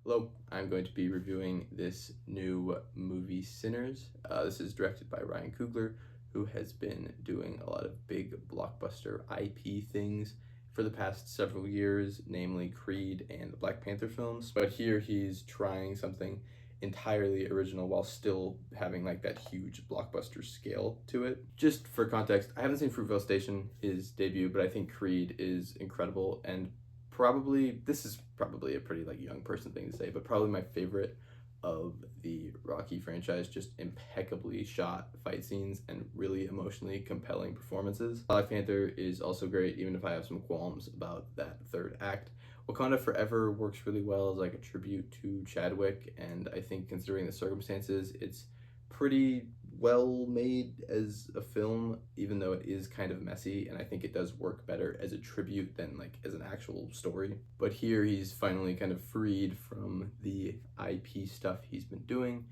Hello, I'm going to be reviewing this new movie, Sinners. This is directed by Ryan Coogler, who has been doing a lot of big blockbuster IP things for the past several years, namely Creed and the Black Panther films. But here he's trying something entirely original while still having like that huge blockbuster scale to it. Just for context, I haven't seen Fruitvale Station, his debut, but I think Creed is incredible and probably this is probably a pretty like young person thing to say, but probably my favorite of the Rocky franchise. Just impeccably shot fight scenes and really emotionally compelling performances. Black Panther is also great, even if I have some qualms about that third act. Wakanda Forever works really well as like a tribute to Chadwick, and I think considering the circumstances, it's pretty well made as a film, even though it is kind of messy, and I think it does work better as a tribute than like as an actual story. But here he's finally kind of freed from the IP stuff he's been doing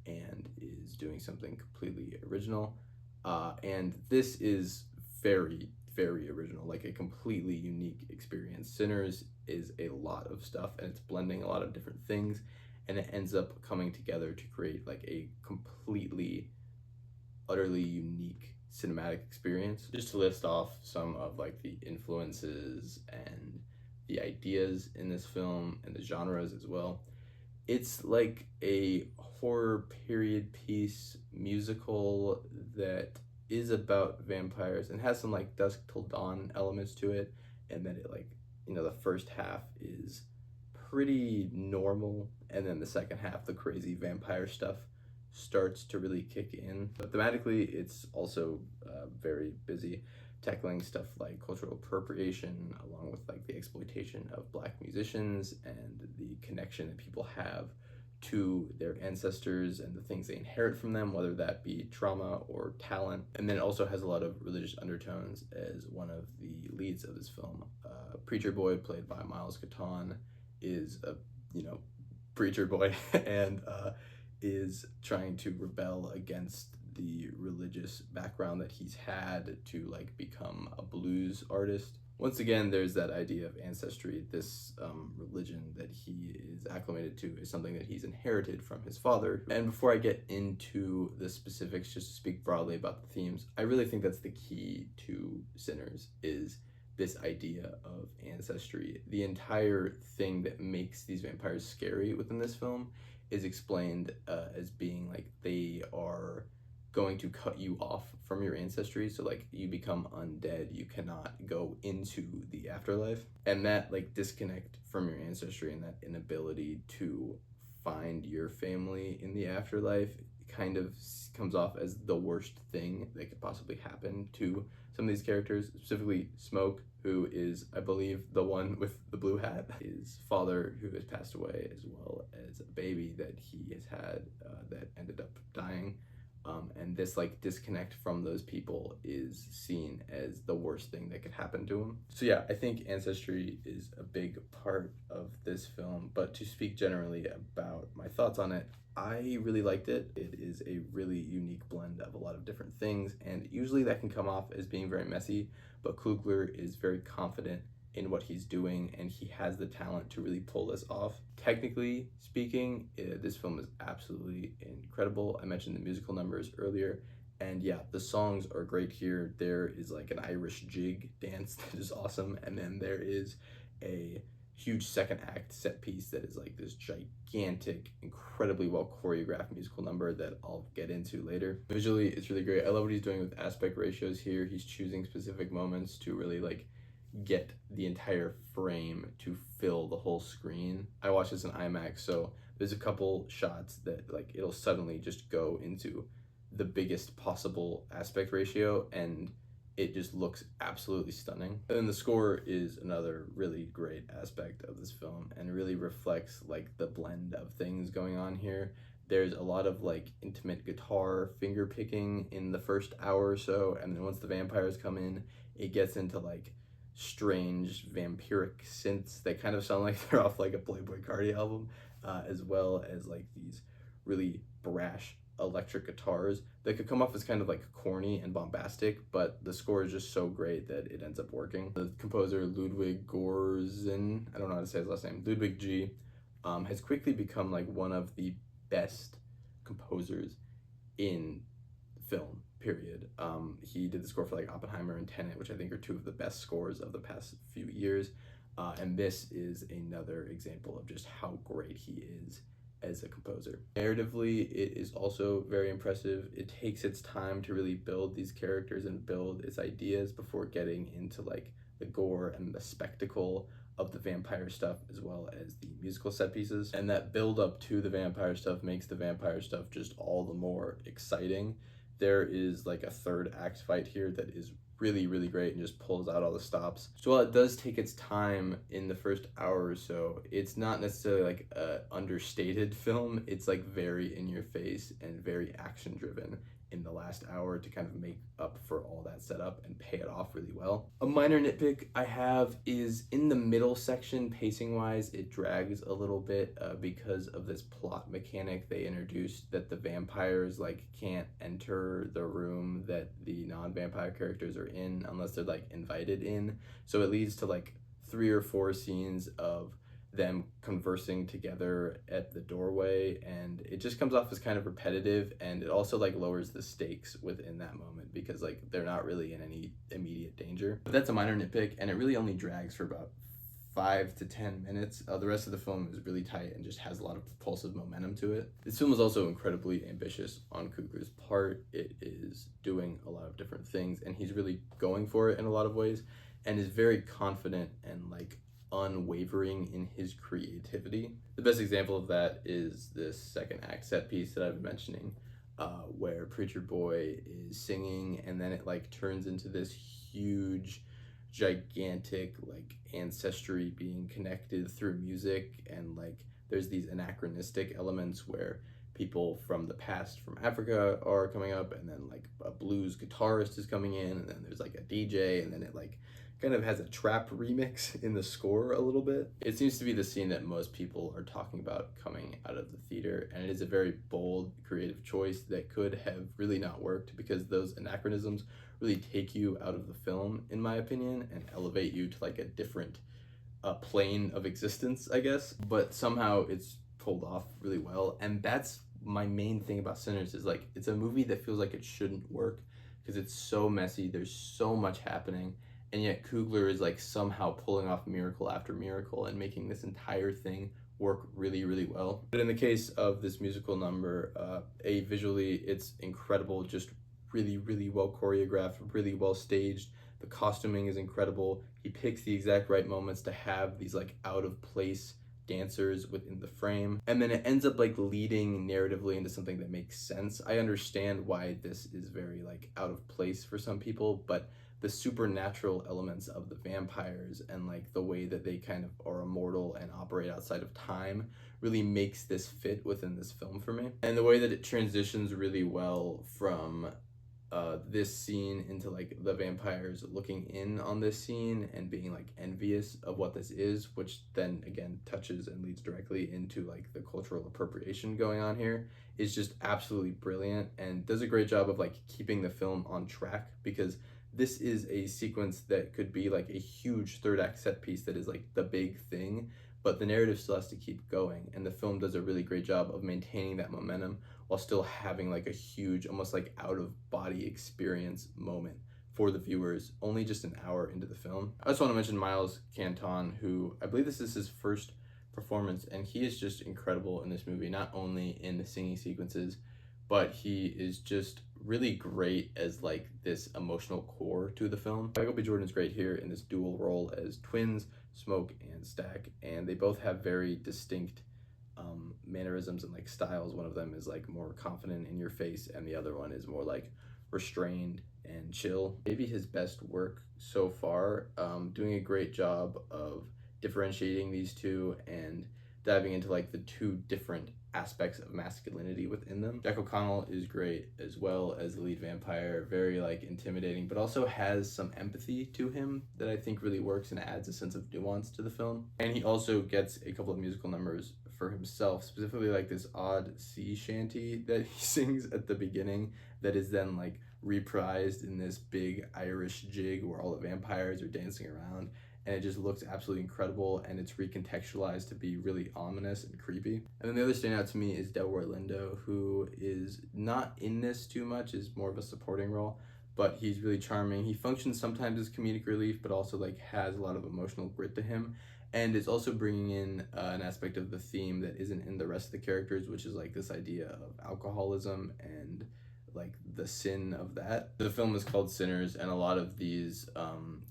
and is doing something completely original. And this is very, very original, like a completely unique experience. Sinners is a lot of stuff and it's blending a lot of different things, and it ends up coming together to create like a completely utterly unique cinematic experience. Just to list off some of like the influences and the ideas in this film and the genres as well. It's like a horror period piece musical that is about vampires and has some like Dusk Till Dawn elements to it, and then it like, the first half is pretty normal, and then the second half, the crazy vampire stuff starts to really kick in. But thematically, it's also very busy, tackling stuff like cultural appropriation, along with like the exploitation of Black musicians and the connection that people have to their ancestors and the things they inherit from them, whether that be trauma or talent. And then it also has a lot of religious undertones as one of the leads of this film. Preacher Boy, played by Miles Katon, is a preacher boy and is trying to rebel against the religious background that he's had to like become a blues artist. Once again, there's that idea of ancestry. This religion that he is acclimated to is something that he's inherited from his father. And before I get into the specifics, just to speak broadly about the themes, I really think that's the key to Sinners, is this idea of ancestry. The entire thing that makes these vampires scary within this film is explained as being like they are going to cut you off from your ancestry, so like you become undead, you cannot go into the afterlife, and that like disconnect from your ancestry and that inability to find your family in the afterlife kind of comes off as the worst thing that could possibly happen to some of these characters, specifically Smoke, who is, I believe, the one with the blue hat. His father, who has passed away, as well as a baby that he has had that ended up dying. And this like disconnect from those people is seen as the worst thing that could happen to him. So yeah, I think ancestry is a big part of this film, but to speak generally about my thoughts on it, I really liked it. It is a really unique blend of a lot of different things, and usually that can come off as being very messy, but Coogler is very confident in what he's doing, and he has the talent to really pull this off. Technically speaking, this film is absolutely incredible. I mentioned the musical numbers earlier, and yeah, the songs are great here. There is like an Irish jig dance that is awesome, and then there is a huge second act set piece that is like this gigantic, incredibly well choreographed musical number that I'll get into later. Visually, it's really great. I love what he's doing with aspect ratios here. He's choosing specific moments to really like get the entire frame to fill the whole screen. I watched this in IMAX, so there's a couple shots that like it'll suddenly just go into the biggest possible aspect ratio, and it just looks absolutely stunning. And then the score is another really great aspect of this film and really reflects like the blend of things going on here. There's a lot of like intimate guitar finger picking in the first hour or so, and then once the vampires come in, it gets into like strange vampiric synths that kind of sound like they're off like a Playboy Cardi album, as well as like these really brash electric guitars that could come off as kind of like corny and bombastic, but the score is just so great that it ends up working. The composer Ludwig Göransson, I don't know how to say his last name, Ludwig G, has quickly become like one of the best composers in film, period. He did the score for like Oppenheimer and Tenet, which I think are two of the best scores of the past few years. And this is another example of just how great he is as a composer. Narratively, it is also very impressive. It takes its time to really build these characters and build its ideas before getting into like the gore and the spectacle of the vampire stuff, as well as the musical set pieces. And that build up to the vampire stuff makes the vampire stuff just all the more exciting. There is like a third act fight here that is really, really great and just pulls out all the stops. So while it does take its time in the first hour or so, it's not necessarily like a understated film. It's like very in your face and very action driven in the last hour to kind of make up for all that setup and pay it off really well. A minor nitpick I have is in the middle section, pacing wise, it drags a little bit because of this plot mechanic they introduced that the vampires like can't enter the room that the non-vampire characters are in unless they're like invited in. So it leads to like 3 or 4 scenes of them conversing together at the doorway, and it just comes off as kind of repetitive, and it also like lowers the stakes within that moment because like they're not really in any immediate danger. But that's a minor nitpick, and it really only drags for about 5 to 10 minutes. The rest of the film is really tight and just has a lot of propulsive momentum to it. This film is also incredibly ambitious on Coogler's part. It is doing a lot of different things, and he's really going for it in a lot of ways, and is very confident and like unwavering in his creativity. The best example of that is this second act set piece that I've been mentioning, where Preacher Boy is singing, and then it like turns into this huge, gigantic like ancestry being connected through music, and like there's these anachronistic elements where people from the past from Africa are coming up, and then like a blues guitarist is coming in, and then there's like a DJ, and then it like kind of has a trap remix in the score a little bit. It seems to be the scene that most people are talking about coming out of the theater, and it is a very bold, creative choice that could have really not worked because those anachronisms really take you out of the film, in my opinion, and elevate you to like a different plane of existence, I guess. But somehow it's pulled off really well, and that's my main thing about Sinners is like it's a movie that feels like it shouldn't work because it's so messy, there's so much happening, and yet Coogler is like somehow pulling off miracle after miracle and making this entire thing work really, really well. But in the case of this musical number, visually it's incredible, just really, really well choreographed, really well staged. The costuming is incredible. He picks the exact right moments to have these like out of place dancers within the frame, and then it ends up like leading narratively into something that makes sense. I understand why this is very like out of place for some people, but the supernatural elements of the vampires and like the way that they kind of are immortal and operate outside of time really makes this fit within this film for me. And the way that it transitions really well from this scene into like the vampires looking in on this scene and being like envious of what this is, which then again touches and leads directly into like the cultural appropriation going on here, is just absolutely brilliant and does a great job of like keeping the film on track, because this is a sequence that could be like a huge third act set piece that is like the big thing, but the narrative still has to keep going, and the film does a really great job of maintaining that momentum while still having like a huge, almost like out of body experience moment for the viewers only just an hour into the film. I also want to mention Miles Canton, who I believe this is his first performance, and he is just incredible in this movie, not only in the singing sequences, but he is just really great as like this emotional core to the film. Michael B. Jordan is great here in this dual role as twins, Smoke and Stack, and they both have very distinct mannerisms and like styles. One of them is like more confident in your face, and the other one is more like restrained and chill. Maybe his best work so far, doing a great job of differentiating these two and diving into like the two different aspects of masculinity within them. Jack O'Connell is great as well as the lead vampire, very like intimidating, but also has some empathy to him that I think really works and adds a sense of nuance to the film. And he also gets a couple of musical numbers for himself, specifically like this odd sea shanty that he sings at the beginning that is then like reprised in this big Irish jig where all the vampires are dancing around. and it just looks absolutely incredible, and it's recontextualized to be really ominous and creepy. And then the other standout to me is Delroy Lindo, who is not in this too much, is more of a supporting role, but he's really charming. He functions sometimes as comedic relief, but also like has a lot of emotional grit to him. And it's also bringing in an aspect of the theme that isn't in the rest of the characters, which is like this idea of alcoholism and like the sin of that. The film is called Sinners, and a lot of these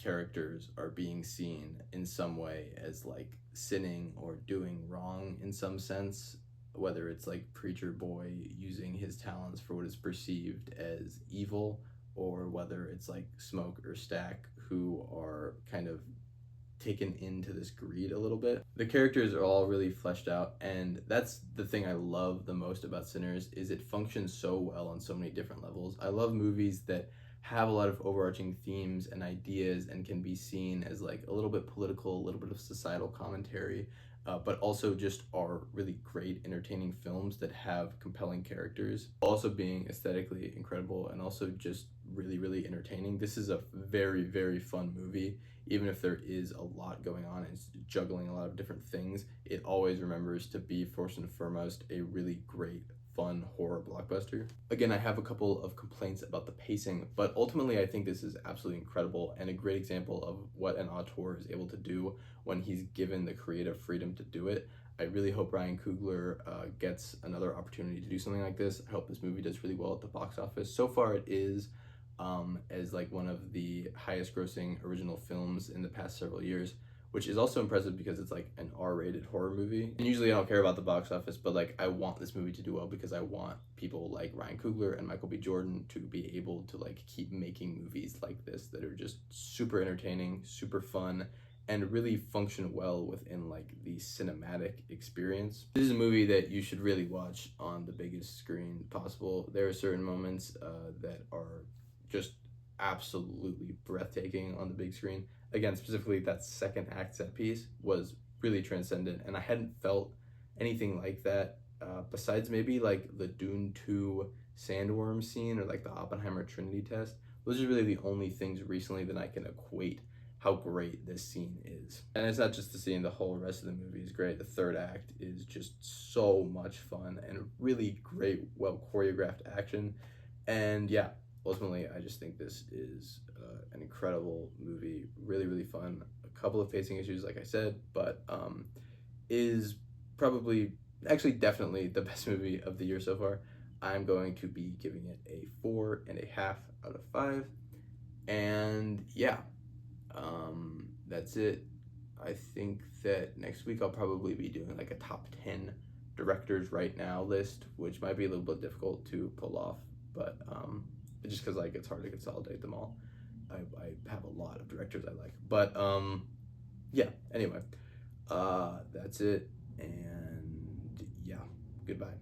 characters are being seen in some way as like sinning or doing wrong in some sense, whether it's like Preacher Boy using his talents for what is perceived as evil, or whether it's like Smoke or Stack, who are kind of taken into this greed a little bit. The characters are all really fleshed out, and that's the thing I love the most about Sinners, is it functions so well on so many different levels. I love movies that have a lot of overarching themes and ideas and can be seen as like a little bit political, a little bit of societal commentary, but also just are really great, entertaining films that have compelling characters, also being aesthetically incredible and also just really, really entertaining. This is a very, very fun movie. Even if there is a lot going on and it's juggling a lot of different things, it always remembers to be first and foremost a really great, fun horror blockbuster. Again, I have a couple of complaints about the pacing, but ultimately I think this is absolutely incredible and a great example of what an auteur is able to do when he's given the creative freedom to do it. I really hope Ryan Coogler gets another opportunity to do something like this. I hope this movie does really well at the box office. So far it is, as like one of the highest grossing original films in the past several years, which is also impressive because it's like an R-rated horror movie. And usually I don't care about the box office, but like I want this movie to do well because I want people like Ryan Coogler and Michael B. Jordan to be able to like keep making movies like this that are just super entertaining, super fun, and really function well within like the cinematic experience. This is a movie that you should really watch on the biggest screen possible. There are certain moments that are just absolutely breathtaking on the big screen. Again, specifically that second act set piece was really transcendent, and I hadn't felt anything like that besides maybe like the Dune 2 sandworm scene or like the Oppenheimer Trinity test. Those are really the only things recently that I can equate how great this scene is. And it's not just the scene, the whole rest of the movie is great. The third act is just so much fun and really great, well choreographed action. And yeah, ultimately, I just think this is an incredible movie, really, really fun. A couple of pacing issues, like I said, but is probably, actually definitely the best movie of the year so far. I'm going to be giving it a 4.5 out of 5. And yeah, that's it. I think that next week I'll probably be doing like a top 10 directors right now list, which might be a little bit difficult to pull off, but just because like it's hard to consolidate them all. I have a lot of directors I like, but yeah, anyway, that's it, and yeah, goodbye.